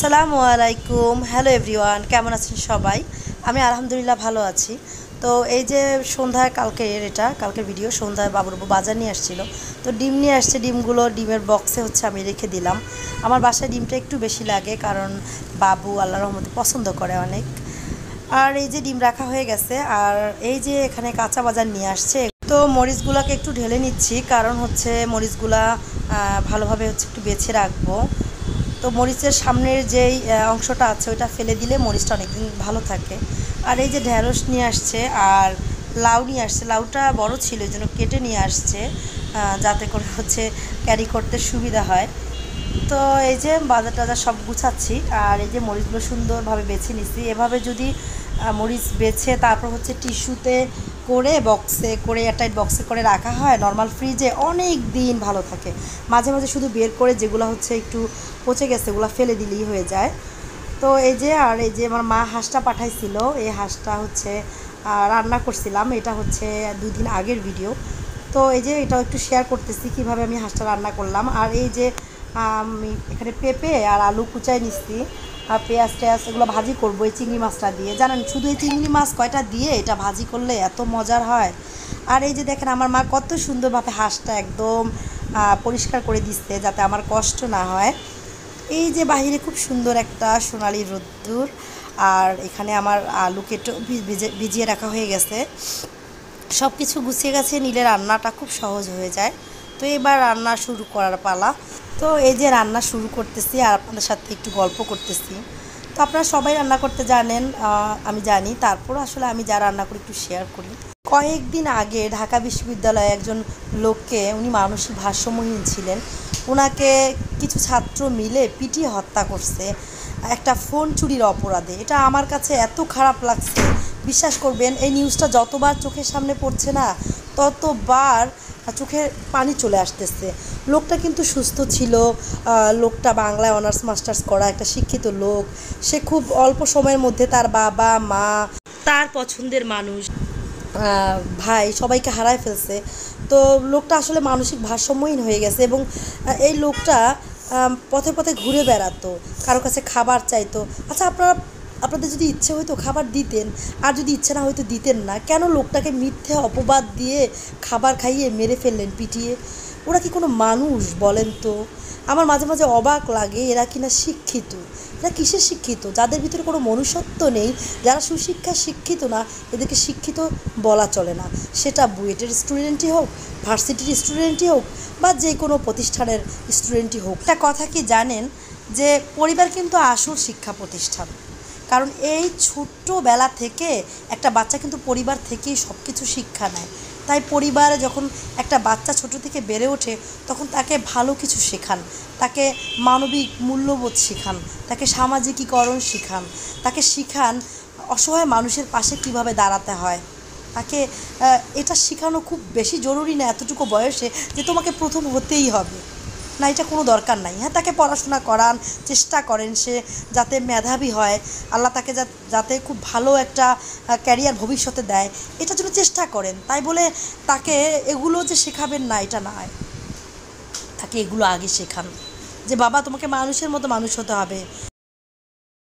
আসসালামু আলাইকুম। Hello everyone, কেমন আছেন সবাই? আমি আলহামদুলিল্লাহ ভালো আছি। তো এই যে সন্ধ্যায় কালকের ভিডিও, সন্ধ্যায় বাবুর বাজার নিয়ে আসছিল, তো ডিম নিয়ে আসছে। ডিমের বক্সে আমি রেখে দিলাম। আমার বাসায় ডিমটা একটু বেশি লাগে, কারণ বাবু আল্লাহর রহমতে পছন্দ করে অনেক। আর এই যে ডিম রাখা হয়ে গেছে, আর এই যে এখানে কাঁচা বাজার নিয়ে আসছে। তো মরিচগুলোকে একটু ঢেলে নিচ্ছি, কারণ মরিচগুলা ভালোভাবে একটু বেছে রাখবো। তো মরিচের সামনের যেই অংশটা আছে ওইটা ফেলে দিলে মরিচটা অনেকদিন ভালো থাকে। আর এই যে ঢেঁড়স নিয়ে আসছে, আর লাউ নিয়ে আসছে। লাউটা বড় ছিল, এই জন্য কেটে নিয়ে আসছে, যাতে করে ক্যারি করতে সুবিধা হয়। তো এই যে বাজার টাজার সব গুছাচ্ছি, আর এই যে মরিচগুলো সুন্দরভাবে বেছে নিচ্ছি। এভাবে যদি মরিচ বেছে তারপর টিস্যুতে করে বক্সে করে, এয়ারটাইট বক্সে করে রাখা হয় নর্মাল ফ্রিজে, অনেক দিন ভালো থাকে। মাঝে মাঝে শুধু বের করে যেগুলো একটু পচে গেছে ওগুলো ফেলে দিলেই হয়ে যায়। তো এই যে, আর এই যে আমার মা হাঁসটা পাঠাইছিল, এই হাঁসটা রান্না করছিলাম। এটা 2 দিন আগের ভিডিও। তো এই যে এটাও একটু শেয়ার করতেছি কীভাবে আমি হাঁসটা রান্না করলাম। আর এই যে আমি এখানে পেঁপে আর আলু কুচাই নিচ্ছি, আর পেঁয়াজ টেয়াজ এগুলো ভাজি করবো এই চিংড়ি মাছটা দিয়ে। জানেন, শুধু এই চিংড়ি মাছ কয়টা দিয়ে এটা ভাজি করলে এত মজার হয়। আর এই যে দেখেন আমার মা কত সুন্দরভাবে হাঁসটা একদম পরিষ্কার করে দিচ্ছে, যাতে আমার কষ্ট না হয়। এই যে বাহিরে খুব সুন্দর একটা সোনালি রোদ্দুর, আর এখানে আমার আলু কেটে ভিজিয়ে রাখা হয়ে গেছে। সব কিছু গুছিয়ে গেছে নিলে রান্নাটা খুব সহজ হয়ে যায়। তো এবার রান্না শুরু করার পালা। তো এই যে রান্না শুরু করতেছি, আর আপনাদের সাথে একটু গল্প করতেছি। তো আপনারা সবাই রান্না করতে জানেন, আমি জানি, তারপরও আমি যা রান্না করি একটু শেয়ার করি। কয়েকদিন আগে ঢাকা বিশ্ববিদ্যালয়ে একজন লোককে, উনি মানসিক ভারসাম্যহীন ছিলেন, ওনাকে কিছু ছাত্র মিলে পিটিয়ে হত্যা করছে একটা ফোন চুরির অপরাধে। এটা আমার কাছে এত খারাপ লাগছে, বিশ্বাস করবেন। এই নিউজটা যতবার চোখের সামনে পড়ছে না, ততবার চোখে পানি চলে আসতেছে। লোকটা কিন্তু সুস্থ ছিল, লোকটা বাংলায় অনার্স মাস্টার্স করা একটা শিক্ষিত লোক। সে খুব অল্প সময়ের মধ্যে তার বাবা মা, তার পছন্দের মানুষ, ভাই সবাইকে হারায় ফেলছে। তো লোকটা আসলে মানসিক ভারসাম্যহীন হয়ে গেছে, এবং এই লোকটা পথে পথে ঘুরে বেড়াতো, কারো কাছে খাবার চাইতো। আচ্ছা, আপনাদের যদি ইচ্ছে হয়তো খাবার দিতেন, আর যদি ইচ্ছে না হয়তো দিতেন না। কেন লোকটাকে মিথ্যে অপবাদ দিয়ে খাবার খাইয়ে মেরে ফেললেন পিটিয়ে? ওরা কি কোনো মানুষ বলেন তো? আমার মাঝে মাঝে অবাক লাগে, এরা কিনা শিক্ষিত। এরা কিসের শিক্ষিত? যাদের ভিতরে কোনো মনুষ্যত্ব নেই, যারা সুশিক্ষায় শিক্ষিত না, এদেরকে শিক্ষিত বলা চলে না। সেটা বুয়েটের স্টুডেন্টই হোক, ভার্সিটির স্টুডেন্টই হোক, বা যে কোনো প্রতিষ্ঠানের স্টুডেন্টই হোক। একটা কথা কি জানেন, যে পরিবার কিন্তু আসল শিক্ষা প্রতিষ্ঠান। কারণ এই ছোট্টবেলা থেকে একটা বাচ্চা কিন্তু পরিবার থেকেই সব কিছু শিক্ষা নেয়। তাই পরিবারে যখন একটা বাচ্চা ছোট থেকে বেড়ে ওঠে, তখন তাকে ভালো কিছু শেখান, তাকে মানবিক মূল্যবোধ শেখান, তাকে সামাজিকীকরণ শেখান, তাকে শেখান অসহায় মানুষের পাশে কিভাবে দাঁড়াতে হয়। তাকে এটা শেখানো খুব বেশি জরুরি না এতটুকু বয়সে, যে তোমাকে প্রথম হতেই হবে না, এটা কোনো দরকার নাই। হ্যাঁ, তাকে পড়াশোনা করান, চেষ্টা করেন সে যাতে মেধাবী হয়, আল্লাহ তাকে যাতে খুব ভালো একটা ক্যারিয়ার ভবিষ্যতে দেয়, এটার জন্য চেষ্টা করেন। তাই বলে তাকে এগুলো যে শেখাবেন না, এটা নয়। তাকে এগুলো আগে শেখান, যে বাবা তোমাকে মানুষের মতো মানুষ হতে হবে।